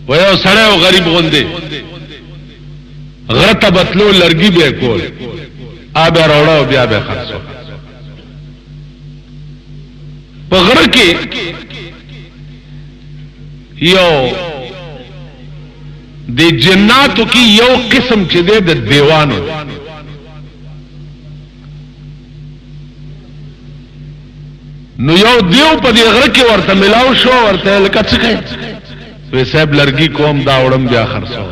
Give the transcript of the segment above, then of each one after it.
و یو سړی او غریب غوندې غره ته بتلو لرګي به کول آب راوړه او بیا به خرڅو په غره کې یو د جناتو کې یو قسم چې د دیوانو نو یو دیو په دې غره کې ورته ملاو شو ورته لکه څه کوي وې صاحب لرګي کوم دا وړم بیا خرڅو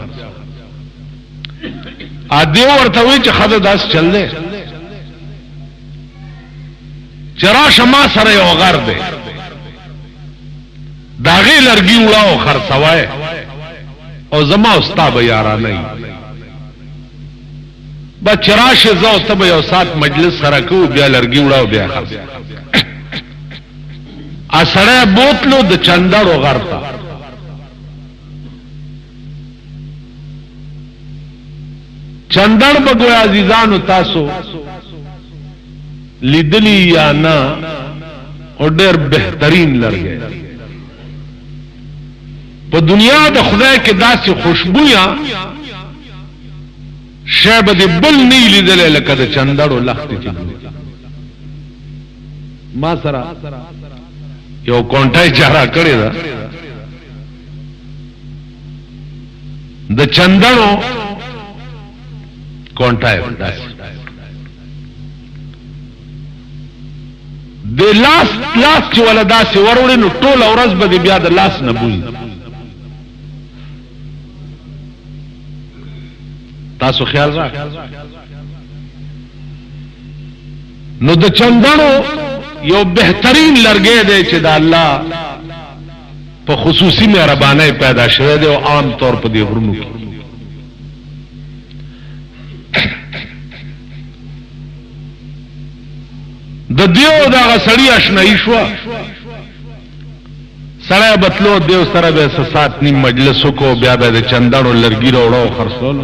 ا دیو ورته وی چې خدای داس چل دی چرا شما سره یو غر دی داغه لرګي وړاو خرڅوای او زما استاد یارانه با چراشه زو ته یو سات مجلس سره کو بیا لرګي وړاو بیا خرڅ اسړه بوتلو د چندړو غرتا چندړ بګو عزیزانو تاسو لیدلی یا نه او ډېر بهترین لرګي په دنیا د خدای کې داسې خوشبویا شیبه دی بل نه لیدل لکه د چندړو لختې چې ما سره یو کونټای چارا کړی دا د چندړو کونټای داسې د لاس چې ولا داسې وروړي نو ټول ورځ به بیا د لاس نه بوي تاسو خیال را نو د چندړو یو بهترین لرګی دی چې د الله په خصوصي مهرباني پیدا شوی دی او عام طور په دې غرونو کې د دیو دا غسړی آشنایی شو سړی بتلو دیو سره به سات نیم مجلس کو بیا به د چندړو لرګي وروړو خرڅول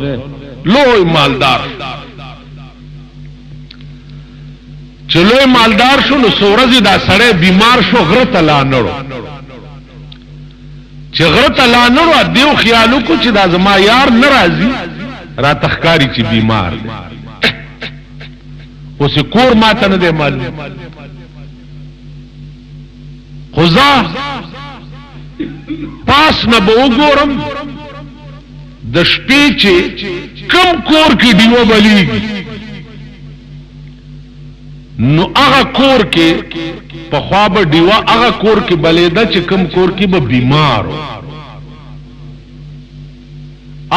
لوی مالدار چلوی مالدار شو نو سورزی دا سړی بیمار شو غره ته لانړو چې غره ته لانړو دیو خیالو کو چې دا زما یار ناراضي را تخکاری چې بیمار دی اوس کور ماته نه دی معلوم خدا پاس نه به وګورم د شپې چې کم کور کې دیو بلیږي نو هغه کور کې په خوا به دیوا هغه کور کې بلیدا چې کم کور کې به بیمار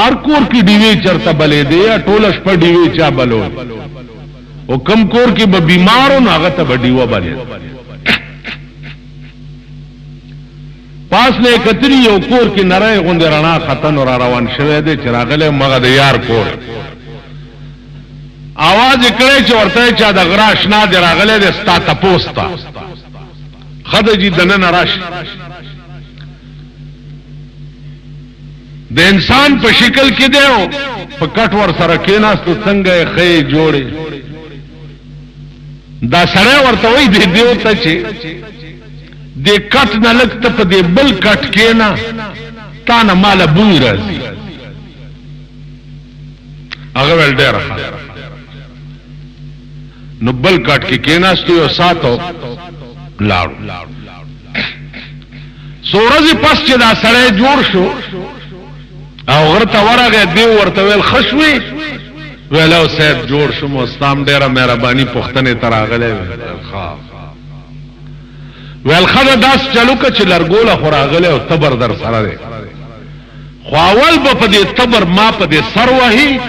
ار کور کې دیوی چرته بلیدې یا ټول شپه دیوی چا بلو او کم کور کې به بیمارو نو هغه ته به دیوا بلید پاس نه کتری یو کور کې نری غوندې رڼا ختن را روان شوه دی چې راغله مغه د یار کور आवाज کړي چې ورته چا د غراش نه دی راغله د ستا تپوستا خدای دنه نراش د انسان په شکل کې دیو په کټ ور سره کېناستو څنګه خې جوړي دا سره ورته وای دی دیو ته چې د کټ نه لګته په دې بل کټ کې نه تا نه مال بوی راځي هغه ول ډېر نو بل کټ کې کېناستو یو ساتو لاړو سورزي پس چې دا سره جوړ شو او غرته ورغه دی ورته ویل خشوي ویلو صاحب جوړ شو مستام ډېره مهرباني پښتنه تراغله ویل خدای داس چلو که چې لرګوله خوراغله او تبر در سره دی خو اول به په دې تبر ما په دې سر وهي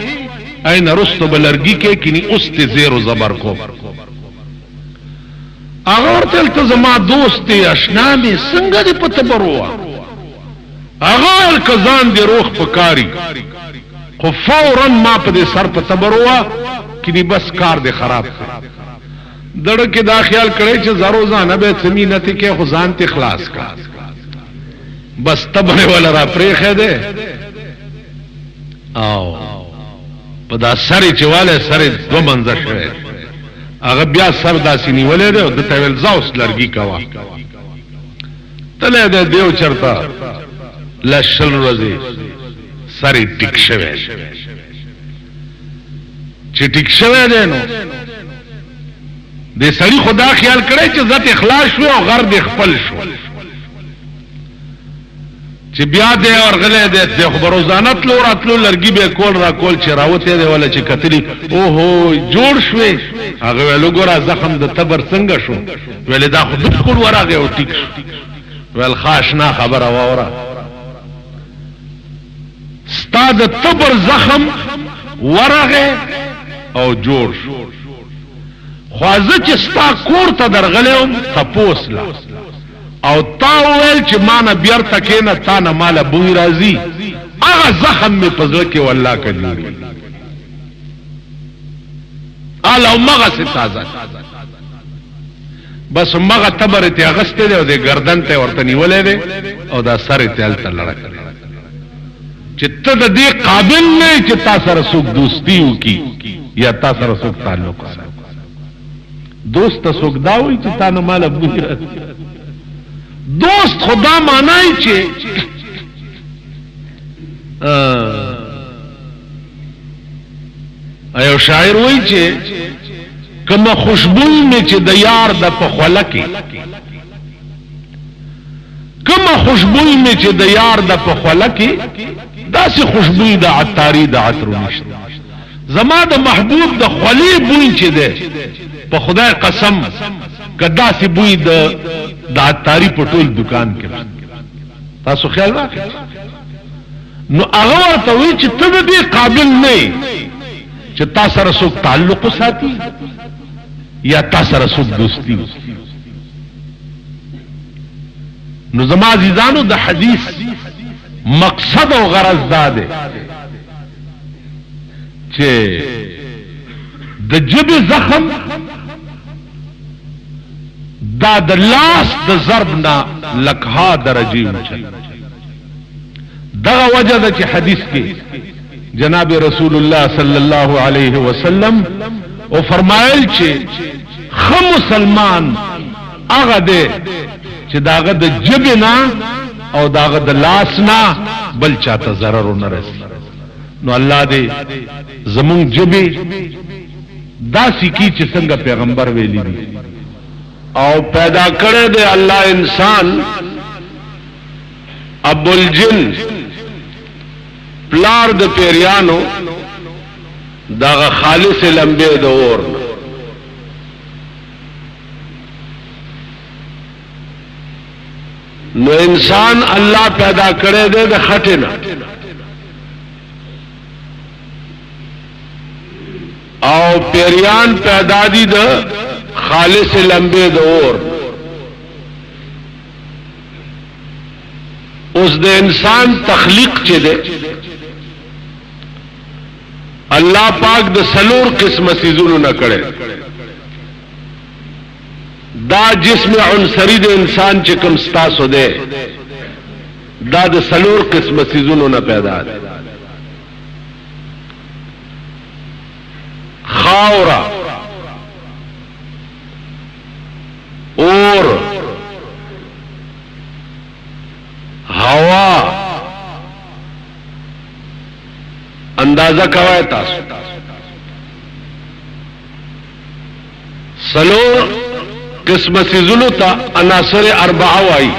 اين رستو بلرګي کې کینی اوس ته زیر او زبر کو هغه ورته ته زما دوست دی آشنا می څنګه دې په تبر وه هغه کزان دی روح پکاري خو فورا ما په دې سر په تبر وه کینی بس کار دی خراب دړه کې دا خیال کړی چې زارو ځانه به زمينه ته کې خزان ته خلاص کا بس تبره ولا را پرېخه ده او په دا سری چواله سری دو منځ شوه هغه بیا سر داسې نیولې ده د تویل زاوس لرګي کوا تله ده دیو چرتا لشل ورځې سره ټیک شوی چې ټیک شوی دی نو د سړي خدا خیال کړی چې ذات اخلاص شو او غر د خپل شو چې بیا دې ورغلې دې د خبروزانه تلو راتلو لرګي به کول را کول چې راوته دی ولا چې کتلی اوهو جوړ شوې هغه ولو ګره زخم د تبر څنګه شو ولې دا خو بالکل ورغه او ټیک شو ول خاصنا خبره وره ستاد تبر زخم ورغه او جوړ شو خوازه چې ستا کور ته درغلم تپوس لا او تا ویل چې مانه بیرته کینه تا نه مال بوی راځي هغه زخم می پزړه کې والله کجوري الا مغه ستازه بس مغه تبر ته اغسته دی او د گردن ته ورته نیولې دی او دا سر ته تل لړک چې ته د دې قابل نه چې تا سره څوک دوستی وکي یا تا سره څوک تعلق سره دوست څوک دا وي چې تا نه مال بوی راځي دوست خدا معنی چې ایو شاعر وای چې کما خوشبوئی میں چې د یار د پخوله کې کما خوشبوئی میں چې د یار د پخوله کې داسې خوشبوئی د عطاری د عطر نشته زما د محبوب د خلی بوئی چې ده په خدای قسم کدا سی بوئی د عطاری په ټول دکان کې تاسو خیال راکړئ نو هغه ورته وی چې ته دې قابل نه چې تاسو سره څوک تعلق ساتي یا تاسو سره څوک دوستی نو زما عزیزانو د حدیث مقصد او غرض دا ده چې د جبه زخم دا د لاس د ضرب نه لکها درجه وچل دغه وجه ده چې حدیث کې جناب رسول الله صلی الله علیه وسلم او فرمایل چې خو مسلمان هغه ده چې داغه د جبه نه او داغه د لاس نه بل چاته ضرر نه رسي نو الله دې زمون جبه داسې کی چې څنګه پیغمبر ویلي دي او پیدا کړی دی الله انسان ابو الجن پلار د پیریانو داغه خالص لمبه د اور نو انسان الله پیدا کړی دی د خټینه او پیریان پیدا دي د خالص لمبه د اور اوس د انسان تخلیق چه ده الله پاک د سلور قسم سيزونو نه کړي دا جسم عنصری د انسان چې کوم ستاسو ده دا د سلور قسم سيزونو نه پیدا ده خاورا اور هوا اندازہ کوي تاسو سلور قسم سيزونو ته عناصر اربعه وای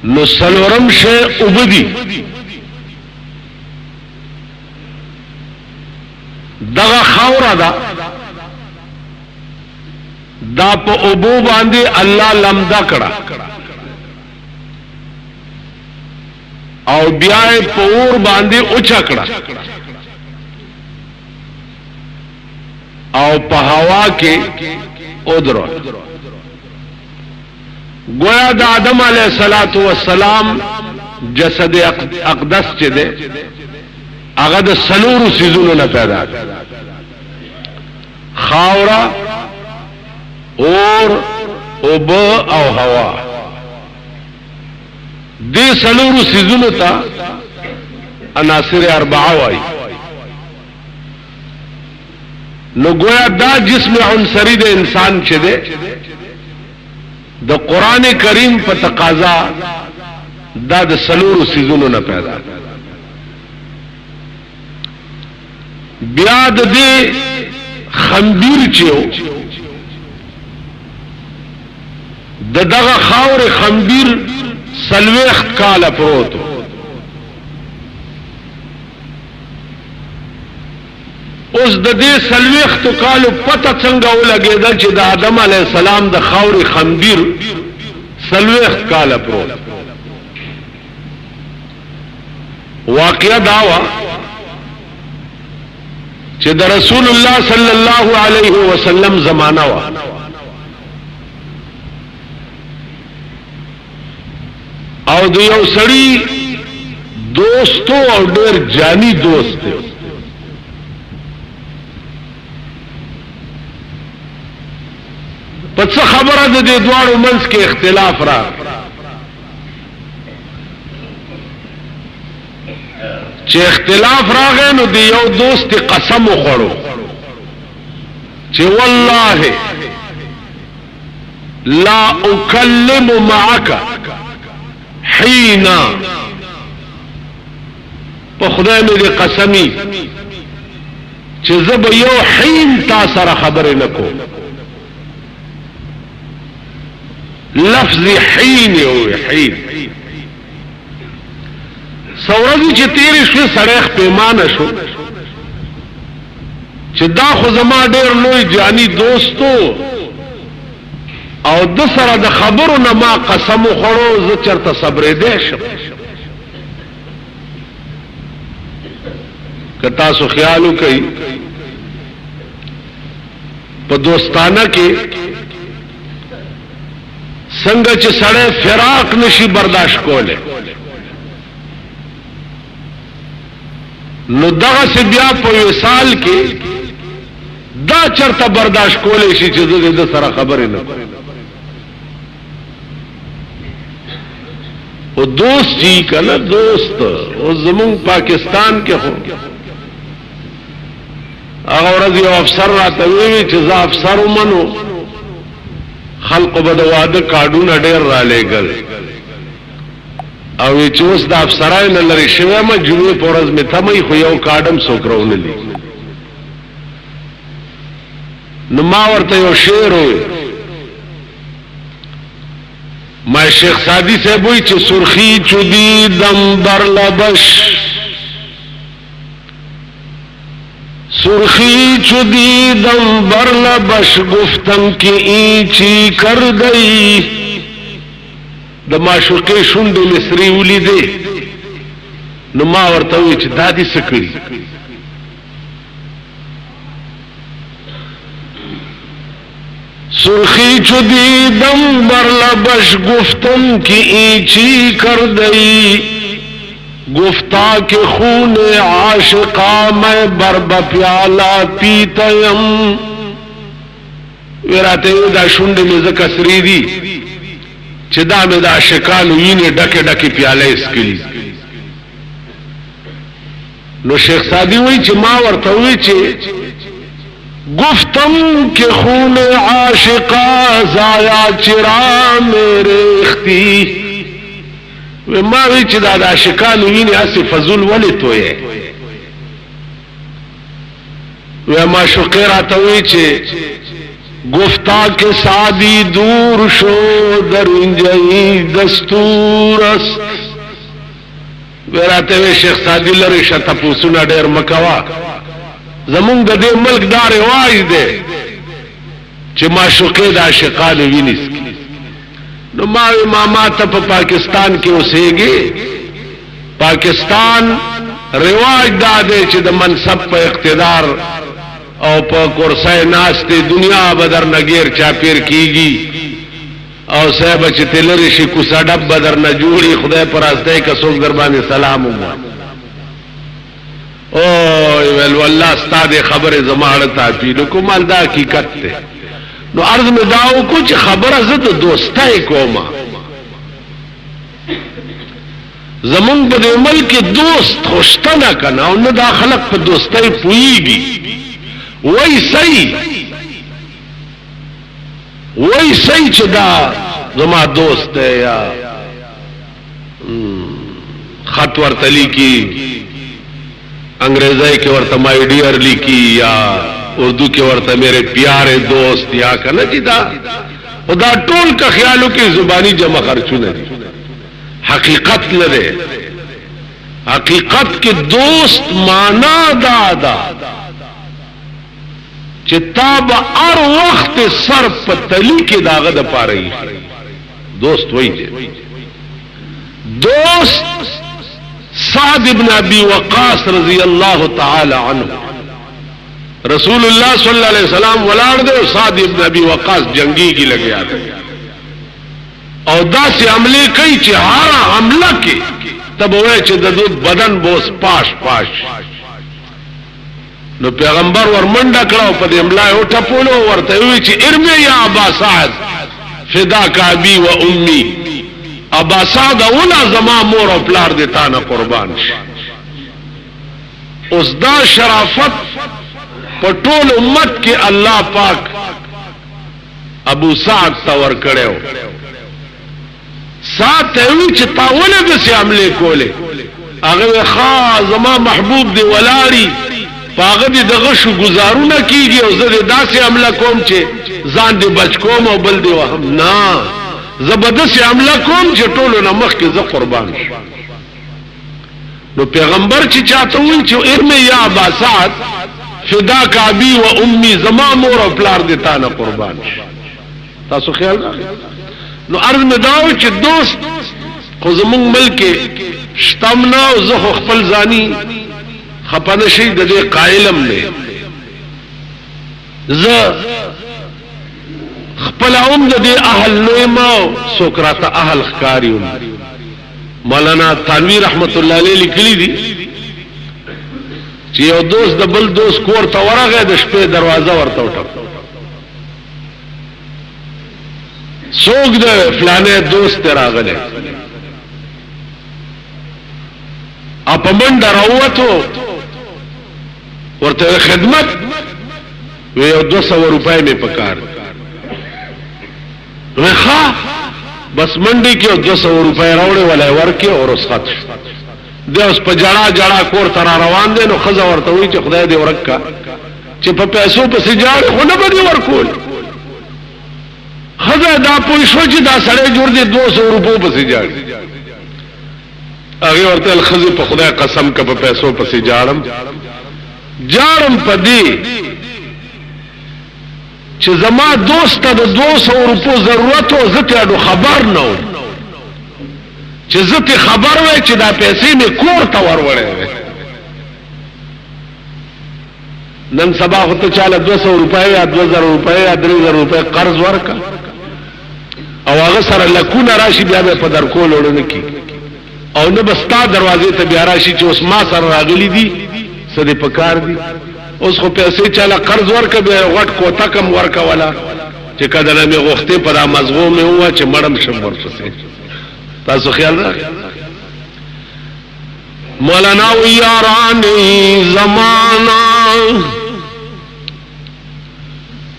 نو سلورم شی وبدي دغه خاورا دا دا په ابو باندې الله لمدا کړه او بیا په اور باندې اوچا کړه او په هوا کې اودرو گویا د آدم علیه السلام جسد اقدس چې ده هغه د سلورو سيزونو نه پیدا خاورا اور اوب او هوا دې سلورو سيزونو ته عناصر اربعه وای نو گویا دا جسم عنصری د انسان چې ده د قران کریم په تقاضا دا د سلورو سيزونو نه پیدا بیا د دې خنبیر چیو دغه خاور خنبیر سلوخت کاله پروتو اوس د دې سلوخت کالو پته څنګه ولګیدل چې د آدم علی السلام د خاور خنبیر سلوخت کاله پروت واقعا داوا چې د رسول الله صلی الله علیه وسلم زمانہ وا او د یو سړی دوستو او ډېر جانی دوست دی پس خبره د دې دواړو منځ کې اختلاف را چې اختلاف راغی نو د یو دوست قسم وخوړو چې والله لا اکلم معك حين په خدای مې قسمی چې زه به یو حین تا سره خبرې نه کوم لفظ حین او حین سورځي چې تیرې شو سړیخ پیمانه شو چې دا خو زما ډېر لوی جانی دوستو او د سره د خبرو نه ما قسم خوړو زه چرته صبرې دې شم که تاسو خیال وکړئ په دوستانه کې څنګه چې سړی فراق نشي برداشت کوله نو دغه سی بیا په وصال کې دا چرته برداشت کولی شي چې زه د سره خبرې نه کوم او دوست جی کنه دوست او زمون پاکستان کې خو هغه ورځ یو افسر راته وی چې زه افسر ومنو خلق به د واده کارډونه ډېر را لېږل او چې اوس د افسرانو لري شوی ما جمعې په ورځ مې تمې خو یو کارډم څوک راونلی نو ما ورته یو شعر وی ما شیخ سادی صاحب وی چې سرخی چودی دم بر لبش سرخی چودی دم بر لبش گفتم کہ ایچی کر گئی د معشوقې شونډې مصری ولیدې نو ما ورته وی چې دادی څه کړي سرخی چودی دم بر لبش گفتم کہ ایچی کر گئی گفتا کہ خون عاشقا میں برب پیالہ پیتیم ویراته دا شونډې مې زکه سری دي چې دا مې د عاشقانو وینې ډکې ډکې پیاله اسکلي نو شیخ سادی وی چې ما ورته وی چې گفتم کہ خون عاشقا ضایا چرا میرے اختی ما وی چې دا د عاشقانو وینې هسې فضول ولې تویې وی معشوقې راته وی چې گفتا کہ سادی دور شو در انجئی دستور است ویراته وی شیخ سادی لری شته پوسونه ډیر مکوا زمونږ د دې ملک دا رواج دی چې معشوقې د عاشقانو وینې نو ما ته په پاکستان کې اوسېږي پاکستان رواج دا دی چې د منصب په اقتدار او په کرسۍ ناشته دنیا بدر نګیر چاپیر کیږي او صاحب چې تلری شي کوسا ډب بدر نه جوړي خدای پر استه کڅوک در باندې سلام وو او ول والله استاد خبره زماړه تعبیر کومال دا حقیقت ته نو عرض می داو کو چې خبره زده دوستای کومه زمون په ملک دوست خوشتنه کنه او نه دا خلق په دوستای پویږي وای سي چې دا زما دوست ہے یا خط ورته لیکي انګریزی کې ورته مائی ډیئر لیکي یا اردو کې ورته میرے پیارے دوست یا کنه چې دا خدا ټول کا خیالو کې زبانی جمع خرچونه دي حقیقت لره حقیقت کې دوست معنا دا چې تاب هر وخت سر په تلی کې داغه د پاره دوست وای دی دوست سعد ابن ابي وقاص رضی اللہ تعالی عنہ رسول اللہ صلی اللہ علیہ وسلم ولاړ دے سعد ابن ابي وقاص جنگی کی لگیا او دا سے عملے کئی چې هر حمله کې تب وای چې د بدن بوس پاش نو پیغمبر ورمنډه کړو په دې املا او ټپولو ورته وی چې ارمه یا ابا سعد فداک ابي و امي ابا سعد اولا زما مور او پلار دې تا نه قربان شي اوس دا شرافت په ټول امت کې الله پاک ابو سعد تور کړو سات وی چې تاونه د سي عمله کوله هغه ښا زما محبوب دی ولاری پاغه دې دغه شو گزارونه کیږي او زه داسې عمله کوم چې ځان دې بچ کوم او بل دې وهم نه زبردست عمله کوم چې ټولو نه مخکې زه قربان شم نو پیغمبر چې چاته وی چې ارمه یا ابا سعد فداک ابي و امي زما مور او پلار دې تا نه قربان شي تاسو خیال نو عرض میں داو چې دوست خو زمون ملک شتمنا او زه خپل ځاني خپنه شي د دې قائلم نه زه خپل اوم د دې اهل نوما سوکراته اهل خکاریوم مولانا تنویر رحمت الله علیه لیکلی دي چې یو دوست د بل دوست کور ته ورغه د شپې دروازه ورته وټک سوګ د فلانه دوست راغله اپ منډه راوته ورته خدمت وی 200 روپے می پکار وخا بس منډي کې 200 روپے راوړې ولای ورکه او رسخت د اوس په جړه کور تر روان دي نو خزه ورته وی چې خدای دې ورکا چې په پیسو په سجاړ خو نه بدی ورکول خزه دا پوښو چې دا سړی جوړ دي 200 روپو په سجاړ هغه ورته الخزه په خدای قسم کا په پیسو په سجاړم جارم پدی چې زما دوست ته د 200 روپو ضرورت او زته خبر نه چې زته خبر وای چې دا پیسې می کور ته ورولې نن سبا هته چاله 200 روپے یا 2000 روپے یا 3000 روپے قرض ورکا او هغه سره لکونه راشي بیا په در کول وړنه کی او نه بستا دروازې ته بیا راشي چې اوس ما سره راغلي دي سده پکار دي اوس خو پیسې چاله قرض ورکا به غټ کوتا کم ورکا ولا چې کله مې غوښته پر مزغو مې هوا چې مړم شم ورسې تاسو خیال راغی مولانا یارانی زمانہ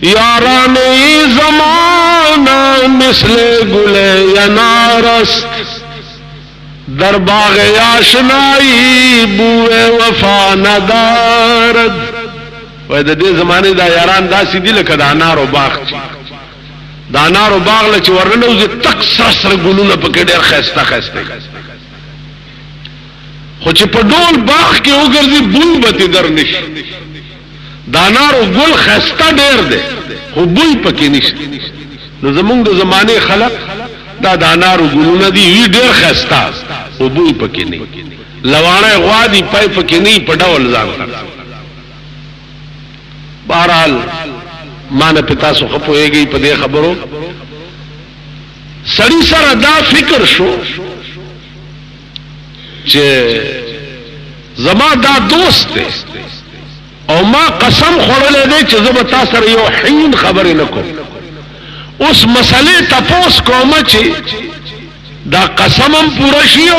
یارانی زمانہ مثل گل ینارست در باغ آشنائی بوئے وفا ندارد وای د دې زمانه دا یاران داسې دي لکه د انارو باغ چې د انارو باغ له چې ورننوځي تک سره ګلونه پکې ډېر خسته خو چې په ډول باغ کې وګرځي بوی به در نشي د انارو ګل خسته ډېر دی خو بوی پکې نشته نو زمونږ د زمانه خلق دا د انارو ګلونه دي وی ډېر خسته او بوی پکې نه لوانه غوا دي پای پکې نه په ډول ځان بہرحال مانا پتا سو خپوئیږي په دې خبرو سړی سره دا فکر شو چې زما دا دوست دی او ما قسم خورلې دی چې زما تاسو سره یو حین خبرې نکوم اوس مسئله تاسو کوم چې دا قسمم پوره شي